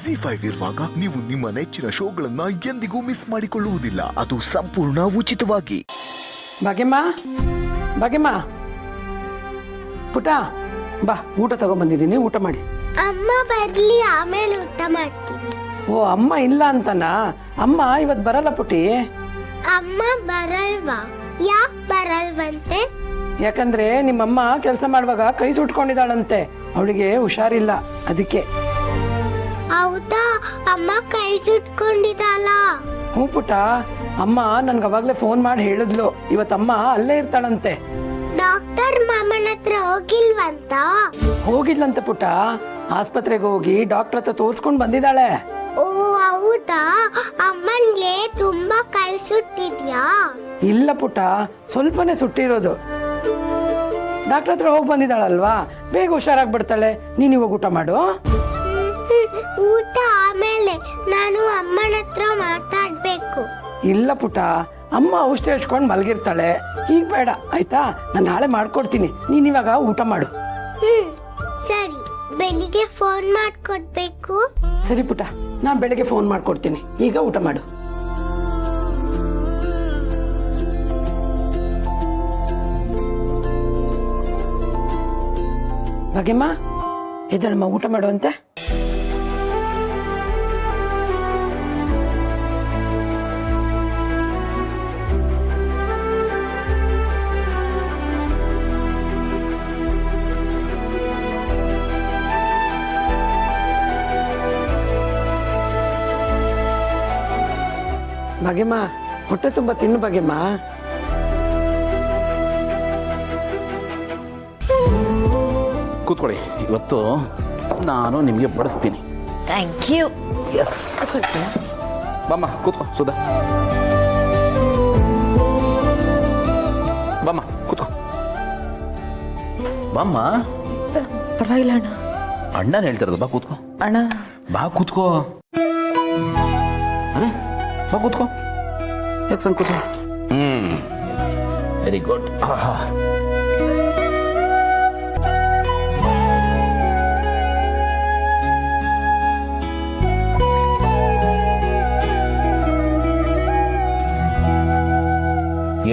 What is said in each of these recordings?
ಜಿ5 ಇರುವಾಗ ನೀವು ನಿಮ್ಮ ನೆಚ್ಚಿನ ಶೋಗಳನ್ನ ಎಂದಿಗೂ ಮಿಸ್ ಮಾಡಿಕೊಳ್ಳುವುದಿಲ್ಲ. ಅದು ಸಂಪೂರ್ಣ ಉಚಿತವಾಗಿ. ಭಾಗ್ಯಮ್ಮ, ಭಾಗ್ಯಮ್ಮ, ಪುಟ ಬಾ, ಊಟ ತಗೊಂಡ್ಬಂದಿದ್ದೀನಿ, ಊಟ ಮಾಡಿ. ಅಮ್ಮ ಬರ್ಲಿ, ಆಮೇಲೆ ಊಟ ಮಾಡ್ತೀನಿ. ಓ, ಅಮ್ಮ ಇಲ್ಲ ಅಂತನಾ? ಅಮ್ಮ ಇವತ್ತು ಬರಲ್ಲ ಪುಟಿ. ಅಮ್ಮ ಬರಲ್ವಾ? ಯಾಕೆ ಬರಲ್ವಂತೆ? ಯಾಕಂದ್ರೆ ನಿಮ್ಮಮ್ಮ ಕೆಲಸ ಮಾಡುವಾಗ ಕೈ ಸುಟ್ಕೊಂಡಿದ್ದಾಳಂತೆ, ಅವಳಿಗೆ ಹುಷಾರಿಲ್ಲ, ಅದಕ್ಕೆ. ಹೌದಾ? ಅಮ್ಮ ಕೈ ಸುಟ್ಕೊಂಡಿದ್ದಾಳ? ಹ್ಞೂ ಪುಟ, ಅಮ್ಮ ನನ್ಗೆ ಅವಾಗಲೇ ಫೋನ್ ಮಾಡಿ ಹೇಳಿದ್ಲು, ಇವತ್ತಮ್ಮ ಅಲ್ಲೇ ಇರ್ತಾಳಂತೆ. ಡಾಕ್ಟರ್ ಮಾಮನ ಹತ್ರ ಹೋಗಿಲ್ವಂತ? ಹೋಗಿದ್ಲಂತೆ ಪುಟ, ಆಸ್ಪತ್ರೆಗೆ ಹೋಗಿ ಡಾಕ್ಟರ್ ಹತ್ರ ತೋರ್ಸ್ಕೊಂಡ್ ಬಂದಿದ್ದಾಳೆ. ಓ ಹೌದಾ? ಅಮ್ಮನ್ಗೆ ತುಂಬಾ ಕೈ ಸುಟ್ಟಿದ್ಯಾ? ಇಲ್ಲ ಪುಟ, ಸ್ವಲ್ಪನೇ ಸುಟ್ಟಿರೋದು. ಡಾಕ್ಟರ್ ಹತ್ರ ಹೋಗಿ ಬಂದಿದ್ದಾಳಲ್ವಾ, ಬೇಗ ಹುಷಾರಾಗ್ಬಿಡ್ತಾಳೆ. ನೀನು ಇವಾಗ ಊಟ ಮಾಡು. ಊಟ ಆಮೇಲೆ, ನಾನು ಅಮ್ಮನ ಹತ್ರ ಮಾತಾಡ್ಬೇಕು. ಇಲ್ಲ ಪುಟ, ಅಮ್ಮ ಔಷಧಿ ಹಚ್ಕೊಂಡು ಮಲಗಿರ್ತಾಳೆ, ಈಗ ಬೇಡ ಆಯ್ತಾ? ನಾನು ನಾಳೆ ಮಾಡ್ಕೊಡ್ತೀನಿ, ನೀನು ಇವಾಗ ಊಟ ಮಾಡು. ಸರಿ, ಬೆಳಿಗ್ಗೆ ಫೋನ್ ಮಾಡ್ಕೊಡ್ಬೇಕು. ಸರಿ ಪುಟ, ನಾನು ಬೆಳಿಗ್ಗೆ ಫೋನ್ ಮಾಡ್ಕೊಡ್ತೀನಿ, ಈಗ ಊಟ ಮಾಡು. ಭಾಗ್ಯಮ್ಮ, ಎದ್ದೇಳಮ್ಮ, ಊಟ ಮಾಡುವಂತೆ. ಭಾಗ್ಯಮ್ಮ, ಹೊಟ್ಟೆ ತುಂಬ ತಿನ್ನು ಭಾಗ್ಯಮ್ಮ. ಕೂತ್ಕೊಳ್ಳಿ, ಇವತ್ತು ನಾನು ನಿಮಗೆ ಬಡಿಸ್ತೀನಿ. Thank you. ಎಸ್, ಬಮ್ಮ ಕೂತ್ಕೋ. ಸುಧಾ ಬಮ್ಮ ಕೂತ್ಕೋ. ಬಮ್ಮ. ಪರವಾಗಿಲ್ಲ ಅಣ್ಣ. ಅಣ್ಣನ ಹೇಳ್ತಿರೋದು, ಬಾ ಕೂತ್ಕೋ. ಅಣ್ಣ ಬಾ ಕೂತ್ಕೋ. ಅರೆ ಬಾ ಕೂತ್ಕೋ. ಯಾಕೆ ಸಂಕೋಚ? Very good.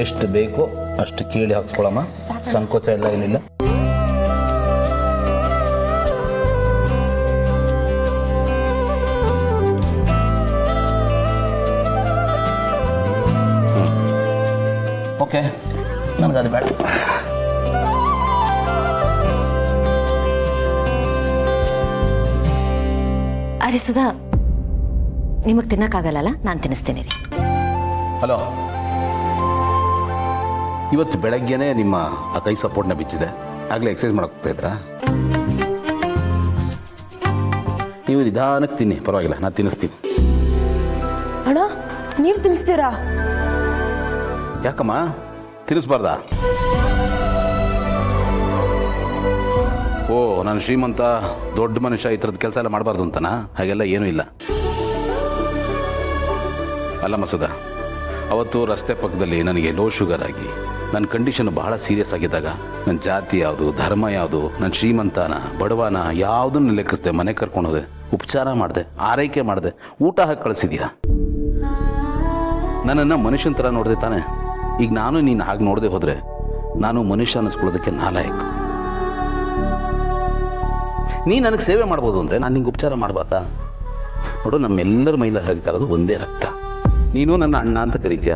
ಎಷ್ಟು ಬೇಕೋ ಅಷ್ಟು ಕೇಳಿ ಹಾಕ್ಸ್ಕೊಳಮ್ಮ, ಸಂಕೋಚ ಎಲ್ಲ ಏನಿಲ್ಲ. ಓಕೆ, ನನಗದು ಬೇಡ. ಅರೆ ಸುಧಾ, ನಿಮಗೆ ತಿನ್ನಕ್ಕಾಗಲ್ಲ, ನಾನು ತಿನ್ನಿಸ್ತೀನಿ ರೀ. ಹಲೋ, ಇವತ್ತು ಬೆಳಗ್ಗೆನೆ ನಿಮ್ಮ ಆ ಕೈ ಸಪೋರ್ಟ್ನ ಬಿಚ್ಚಿದೆ. ಆಗಲೇ ಎಕ್ಸಸೈಸ್ ಮಾಡಕ್ಕೆ ಹೋಗ್ತಾ ಇದ್ರಾ? ನೀವು ನಿಧಾನಕ್ಕೆ ತಿನ್ನಿ, ಪರವಾಗಿಲ್ಲ, ನಾನು ತಿನ್ನಿಸ್ತೀನಿ. ಅಣ್ಣ, ನೀವು ತಿನ್ನಿಸ್ತೀರಾ? ಯಾಕಮ್ಮ, ತಿನ್ನಿಸ್ಬಾರ್ದಾ? ಓ, ನಾನು ಶ್ರೀಮಂತ ದೊಡ್ಡ ಮನುಷ್ಯ, ಈ ಥರದ ಕೆಲಸ ಎಲ್ಲ ಮಾಡಬಾರ್ದು ಅಂತನಾ? ಹಾಗೆಲ್ಲ ಏನೂ ಇಲ್ಲ. ಅಲ್ಲ ಮಸೂದ, ಅವತ್ತು ರಸ್ತೆ ಪಕ್ಕದಲ್ಲಿ ನನಗೆ ಲೋ ಶುಗರ್ ಆಗಿ ನನ್ನ ಕಂಡೀಷನ್ ಬಹಳ ಸೀರಿಯಸ್ ಆಗಿದ್ದಾಗ ನನ್ನ ಜಾತಿ ಯಾವುದು, ಧರ್ಮ ಯಾವುದು, ನನ್ನ ಶ್ರೀಮಂತನ ಬಡವನ ಯಾವುದನ್ನು ಲೆಕ್ಕಿಸ್ದೆ ಮನೆ ಕರ್ಕೊಂಡು ಹೋದೆ, ಉಪಚಾರ ಮಾಡಿದೆ, ಆರೈಕೆ ಮಾಡಿದೆ, ಊಟ ಹಾಕಿ ಕಳಿಸಿದ್ಯಾ. ನನ್ನನ್ನು ಮನುಷ್ಯನ ಥರ ನೋಡಿದೆ ತಾನೆ. ಈಗ ನಾನು ನೀನು ಹಾಗೆ ನೋಡದೆ ಹೋದರೆ ನಾನು ಮನುಷ್ಯ ಅನ್ನಿಸ್ಕೊಳ್ಳೋದಕ್ಕೆ ನಾಲಾಯಕ. ನೀ ನನಗೆ ಸೇವೆ ಮಾಡ್ಬೋದು ಅಂದರೆ ನಾನು ನಿಂಗೆ ಉಪಚಾರ ಮಾಡಬಾರ್ದಾ? ನೋಡು, ನಮ್ಮೆಲ್ಲರ ಮೈಲಲ್ಲಿ ಹರಿತಾ ಇರೋದು ಒಂದೇ ರಕ್ತ. ನೀನು ನನ್ನ ಅಣ್ಣ ಅಂತ ಕರೀತೀಯ,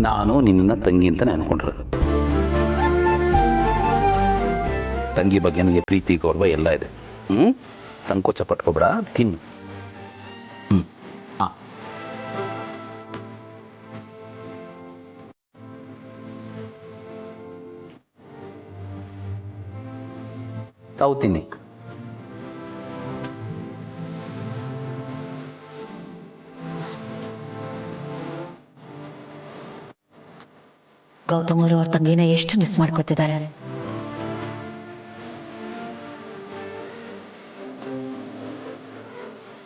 ನಾನು ನಿನ್ನನ್ನು ತಂಗಿ ಅಂತ ಅನ್ಕೊಂಡಿರೋದು. ತಂಗಿ ಬಗ್ಗೆ ನನಗೆ ಪ್ರೀತಿ ಗೌರವ ಎಲ್ಲ ಇದೆ. ಸಂಕೋಚ ಪಟ್ಕೊಬೇಡ, ತಿನ್ನು. ಹಾಂ, ತಾವು ತಿನ್ನಿ. ಗೌತಮ್ ಅವರು ಅವ್ರ ತಂಗಿನ ಎಷ್ಟು ಮಿಸ್ ಮಾಡ್ಕೊತಿದ್ದಾರೆ.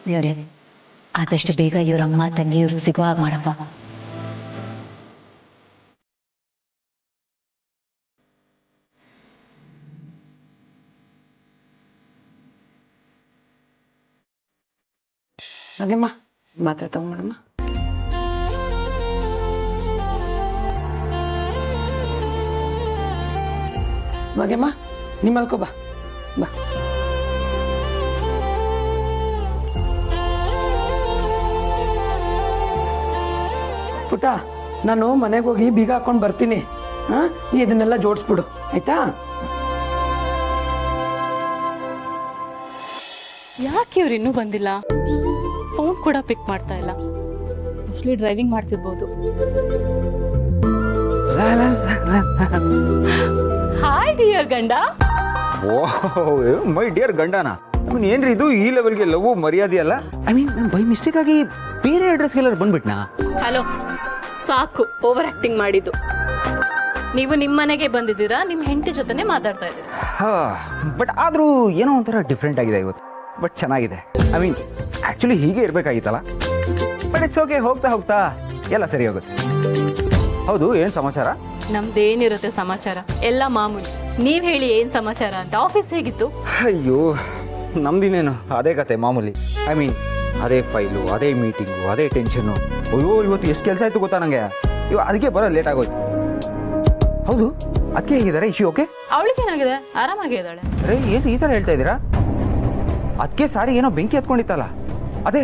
ದೇವ್ರೆ, ಆದಷ್ಟು ಬೇಗ ಇವ್ರ ಅಮ್ಮ ತಂಗಿ ಇವ್ರು ಸಿಗೋ ಹಾಗೆ ಮಾಡಪ್ಪ. ಹಾಗೆಮ್ಮ ಮಾತ್ರೆ ತಗೊಂಡಮ್ಮ. ಮಗೆಮ್ಮ ನೀ ಮಲ್ಕೋ ಬಾ. ಪುಟ್ಟ, ನಾನು ಮನೆಗೆ ಹೋಗಿ ಬೀಗ ಹಾಕೊಂಡು ಬರ್ತೀನಿ. ಹಾಂ, ನೀ ಇದನ್ನೆಲ್ಲ ಜೋಡಿಸ್ಬಿಡು ಆಯ್ತಾ? ಯಾಕೆ ಇವ್ರು ಇನ್ನೂ ಬಂದಿಲ್ಲ? ಫೋನ್ ಕೂಡ ಪಿಕ್ ಮಾಡ್ತಾ ಇಲ್ಲ. ಮೋಸ್ಟ್ಲಿ ಡ್ರೈವಿಂಗ್ ಮಾಡ್ತಿರ್ಬೋದು. ಹಾಯ್ ಡಿಯರ್ ಗಂಡ. ಓಹ್ ಮೈ ಡಿಯರ್ ಗಂಡನ, ಏನ್ರಿ ಇದು ಈ ಲೆವೆಲ್ಗೆ ಲವ್ ಮರ್ಯಾದೆ ಅಲ್ಲ? ಐ ಮೀನ್ ನಾನು ಬೈ ಮಿಸ್ಟೇಕ್ ಆಗಿ ಬೇರೆ ಅಡ್ರೆಸ್ಗೆ ಎಲ್ಲರೂ ಬಂದ್ಬಿಟ್ನಾ? ಹಲೋ, ಸಾಕು ಓವರ್ ಆಕ್ಟಿಂಗ್ ಮಾಡಿದ್ದು. ನೀವು ನಿಮ್ಮ ಮನೆಗೆ ಬಂದಿದ್ದೀರಾ, ನಿಮ್ಮ ಹೆಂಡತಿ ಜೊತೆನೆ ಮಾತಾಡ್ತಾ ಇದ್ದೀರಾ. ಬಟ್ ಆದರೂ ಏನೋ ಒಂಥರ ಡಿಫ್ರೆಂಟ್ ಆಗಿದೆ ಇವತ್ತು. ಬಟ್ ಚೆನ್ನಾಗಿದೆ. ಐ ಮೀನ್ ಆ್ಯಕ್ಚುಲಿ ಹೀಗೆ ಇರಬೇಕಾಗಿತ್ತಲ್ಲ. ಬಟ್ ಇಟ್ಸ್ ಓಕೆ, ಹೋಗ್ತಾ ಹೋಗ್ತಾ ಎಲ್ಲ ಸರಿ ಹೋಗುತ್ತೆ. ಹೌದು, ಏನು ಸಮಾಚಾರ? ನಮ್ದೇನಿರುತ್ತೆ ಸಮಾಚಾರ, ಎಲ್ಲ ಮಾಮೂಲಿ. ನೀವ್ ಹೇಳಿ ಏನ್ ಸಮಾಚಾರ ಅಂತ. ಆಫೀಸ್ ಹೇಗಿತ್ತು? ಅಯ್ಯೋ, ನಮ್ದಿನೇನು ಅದೇ ಕತೆ ಮಾಮೂಲಿ. ಐ ಮೀನ್ ಅದೇ ಫೈಲು, ಅದೇ ಮೀಟಿಂಗು, ಅದೇ ಟೆನ್ಷನ್ನು. ಅಯ್ಯೋ, ಇವತ್ತು ಎಷ್ಟು ಕೆಲಸ ಆಯಿತು ಗೊತ್ತಾ ನನಗೆ. ಅದಕ್ಕೆ ಬರೋ ಲೇಟ್ ಆಗೋಯ್ತು. ಹೌದು, ಅದಕ್ಕೆ ಹೇಗಿದ್ದಾರೆ ಇಶ್ಯೂ? ಓಕೆ, ಅವಳಿಗೇನಾಗಿದೆ? ಆರಾಮಾಗಿ ಇದ್ದಾಳೆ. ಅರೆ ಏನು ಈ ಥರ ಹೇಳ್ತಾ ಇದ್ದೀರಾ? ಅದಕ್ಕೆ ಸಾರಿ ಏನೋ ಬೆಂಕಿ ಹತ್ಕೊಂಡಿತ್ತಲ್ಲ, ಅದೇ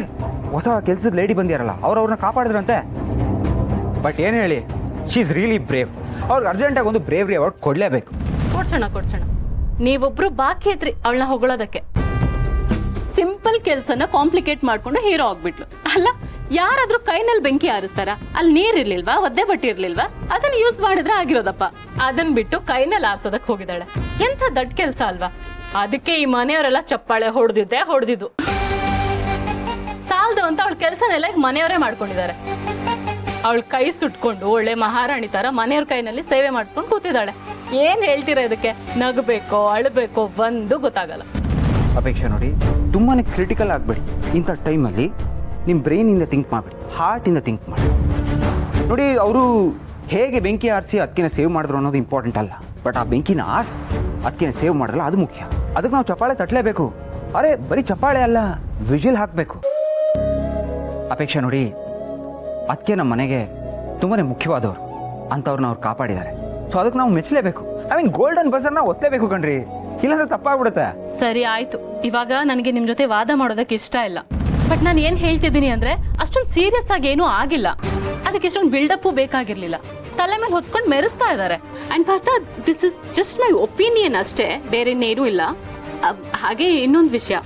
ಹೊಸ ಕೆಲಸದ ಲೇಡಿ ಬಂದಿರಲ್ಲ, ಅವ್ರನ್ನ ಕಾಪಾಡಿದ್ರಂತೆ. ಬಟ್ ಏನು ಹೇಳಿ, ಶಿ ಈಸ್ ರಿಯಲಿ ಬ್ರೇವ್. ಅವ್ರಿಗೆ ಅರ್ಜೆಂಟಾಗಿ ಒಂದು ಬ್ರೇವ್ರಿ ಅವಾರ್ಡ್ ಕೊಡಲೇಬೇಕು. ಕೊಡ್ಸೋಣ. ನೀವೊಬ್ರು ಬಾಕಿ ಇದ್ರಿ ಅವಳನ್ನ ಹೊಗಳೋದಕ್ಕೆ. ಸಿಂಪಲ್ ಕೆಲ್ಸನ ಕಾಂಪ್ಲಿಕೇಟ್ ಮಾಡ್ಕೊಂಡು ಹೀರೋ ಆಗ್ಬಿಟ್ಲು. ಅಲ್ಲ, ಯಾರಾದ್ರೂ ಕೈನಲ್ಲಿ ಬೆಂಕಿ ಹಾರಿಸ್ತಾರ? ಅಲ್ಲಿ ನೀರ್ ಇರ್ಲಿಲ್ವಾ, ಒದ್ದೆ ಬಟ್ಟೆ ಇರ್ಲಿಲ್ವಾ? ಅದನ್ನ ಯೂಸ್ ಮಾಡಿದ್ರೆ ಆಗಿರೋದಪ್ಪ. ಅದನ್ ಬಿಟ್ಟು ಕೈನಲ್ಲಿ ಹಾರಿಸೋದಕ್ಕೆ ಹೋಗಿದ್ದಾಳೆ. ಎಂಥ ದೊಡ್ಡ ಕೆಲ್ಸ ಅಲ್ವಾ? ಅದಕ್ಕೆ ಈ ಮನೆಯವರೆಲ್ಲ ಚಪ್ಪಾಳೆ ಹೊಡೆದಿದ್ದು. ಸಾಲದು ಅಂತ ಅವಳ ಕೆಲ್ಸನೆಲ್ಲ ಮನೆಯವರೇ ಮಾಡ್ಕೊಂಡಿದ್ದಾರೆ. ಅವಳ ಕೈ ಸುಟ್ಕೊಂಡು ಒಳ್ಳೆ ಮಹಾರಾಣಿ ತರ ಮನೆಯವ್ರ ಕೈನಲ್ಲಿ ಸೇವೆ ಮಾಡಿಸ್ಕೊಂಡು ಕೂತಿದ್ದಾಳೆ. ಏನ್ ಹೇಳ್ತೀರಾ ಇದಕ್ಕೆ? ನಗಬೇಕೋ ಅಳಬೇಕೋ ಒಂದು ಗೊತ್ತಾಗಲ್ಲ. ಅಪೇಕ್ಷೆ ನೋಡಿ, ತುಂಬಾ ಕ್ರಿಟಿಕಲ್ ಆಗಬೇಡಿ. ಇಂಥ ಟೈಮಲ್ಲಿ ನಿಮ್ಮ ಬ್ರೈನಿಂದ ಥಿಂಕ್ ಮಾಡಿಬಿಡಿ, ಹಾರ್ಟಿಂದ ಥಿಂಕ್ ಮಾಡಿ. ನೋಡಿ, ಅವರು ಹೇಗೆ ಬೆಂಕಿ ಆರಿಸಿ ಅದಕ್ಕೆ ಸೇವ್ ಮಾಡಿದ್ರು ಅನ್ನೋದು ಇಂಪಾರ್ಟೆಂಟ್ ಅಲ್ಲ. ಬಟ್ ಆ ಬೆಂಕಿನ ಆರಿಸಿ ಅದಕ್ಕೆ ಸೇವ್ ಮಾಡಿದ್ರಲ್ಲ, ಅದು ಮುಖ್ಯ. ಅದಕ್ಕೆ ನಾವು ಚಪ್ಪಾಳೆ ತಟ್ಟಲೇಬೇಕು. ಅರೆ ಬರೀ ಚಪ್ಪಾಳೆ ಅಲ್ಲ, ವಿಜಿಲ್ ಹಾಕಬೇಕು. ಅಪೇಕ್ಷೆ ನೋಡಿ, ಅದಕ್ಕೆ ನಮ್ಮ ಮನೆಗೆ ತುಂಬಾ ಮುಖ್ಯವಾದವರು ಅಂಥವ್ರನ್ನ ಅವ್ರು ಕಾಪಾಡಿದ್ದಾರೆ. ಸೊ ಅದಕ್ಕೆ ನಾವು ಮೆಚ್ಚಲೇಬೇಕು. ಐ ಮೀನ್ ಗೋಲ್ಡನ್ ಬಸರ್ನ ಒತ್ತಲೇಬೇಕು ಕಣ್ರಿ, ಇಲ್ಲಾಂದ್ರೆ ತಪ್ಪಾಗ್ಬಿಡುತ್ತೆ. ಸರಿ ಆಯ್ತು, ಇವಾಗ ನನಗೆ ನಿಮ್ ಜೊತೆ ವಾದ ಮಾಡೋದಕ್ಕೆ ಇಷ್ಟ ಇಲ್ಲ. ಬಟ್ ನಾನು ಏನ್ ಹೇಳ್ತಿದ್ದೀನಿ ಅಂದ್ರೆ, ಅಷ್ಟೊಂದು ಸೀರಿಯಸ್ ಆಗಿ ಏನೂ ಆಗಿಲ್ಲ. ಅದಕ್ಕೆ ಇಷ್ಟೊಂದು ಬಿಲ್ಡಪ್ ಬೇಕಾಗಿರ್ಲಿಲ್ಲ. ತಲೆ ಮೇಲೆ ಹೊತ್ಕೊಂಡು ಮೆರೆಸ್ತಾ ಇದ್ದಾರೆ. And Partha, this is just my opinion ಅಷ್ಟೇ, ಬೇರೆ ಇನ್ನೇನೂ ಇಲ್ಲ. ಹಾಗೆ ಇನ್ನೊಂದು ವಿಷಯ,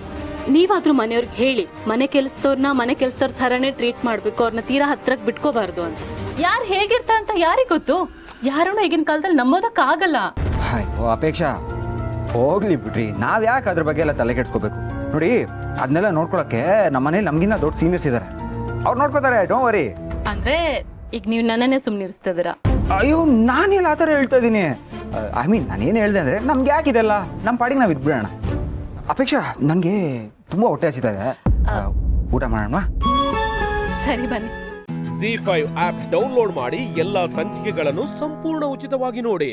ನೀವಾದ್ರೂ ಮನೆಯವ್ರಿಗೆ ಹೇಳಿ, ಮನೆ ಕೆಲಸದವ್ರ ಥರನೇ ಟ್ರೀಟ್ ಮಾಡ್ಬೇಕು, ಅವ್ರನ್ನ ತೀರಾ ಹತ್ರಕ್ಕೆ ಬಿಟ್ಕೋಬಾರ್ದು ಅಂತ. ಯಾರು ಹೇಗಿರ್ತಾ ಅಂತ ಯಾರಿಗೆ ಗೊತ್ತು? ಯಾರನ್ನೂ ಈಗಿನ ಕಾಲದಲ್ಲಿ ನಂಬೋದಕ್ಕಾಗಲ್ಲ. ಅಯ್ಯೋ ಅಪೇಕ್ಷಾ, ಹೋಗ್ಲಿ ಬಿಡ್ರಿ, ನಾವ್ ಯಾಕೆ ಅದ್ರ ಬಗ್ಗೆ ಎಲ್ಲ ತಲೆ ಕೆಡ್ಸ್ಕೋಬೇಕು? ನೋಡಿ, ಅದನ್ನೆಲ್ಲ ನೋಡ್ಕೊಳಕ್ಕೆ ನಮ್ಮ ಮನೇಲಿ ನಮ್ಗಿನ್ನ ದೊಡ್ಡ ಸೀನಿಯರ್ಸ್ ಇದ್ದಾರೆ, ಅವ್ರು ನೋಡ್ಕೋತಾರೆ. Don't worry. ಅಂದ್ರೆ ಈಗ ನೀವು ನನ್ನನ್ನೇ ಸುಮ್ಮನಿರಿಸ್ತಿದ್ದೀರಾ? ಅಯ್ಯೋ, ನಾನೆಲ್ಲ ಆ ಥರ ಹೇಳ್ತಾ ಇದ್ದೀನಿ. ಐ ಮೀನ್ ನಾನೇನು ಹೇಳ್ದೆ ಅಂದರೆ, ನಮ್ಗೆ ಯಾಕಿದೆಲ್ಲ, ನಮ್ಮ ಪಾಡಿಗೆ ನಾವು ಇದ್ಬಿಡೋಣ. ಅಪೇಕ್ಷಾ, ನನಗೆ ತುಂಬ ಹೊಟ್ಟೆ ಹಸಿತಾ ಇದೆ, ಊಟ ಮಾಡೋಣ. ಸರಿ ಬನ್ನಿ. ZEE5 ಆಪ್ ಡೌನ್ಲೋಡ್ ಮಾಡಿ ಎಲ್ಲಾ ಸಂಚಿಕೆಗಳನ್ನು ಸಂಪೂರ್ಣ ಉಚಿತವಾಗಿ ನೋಡಿ.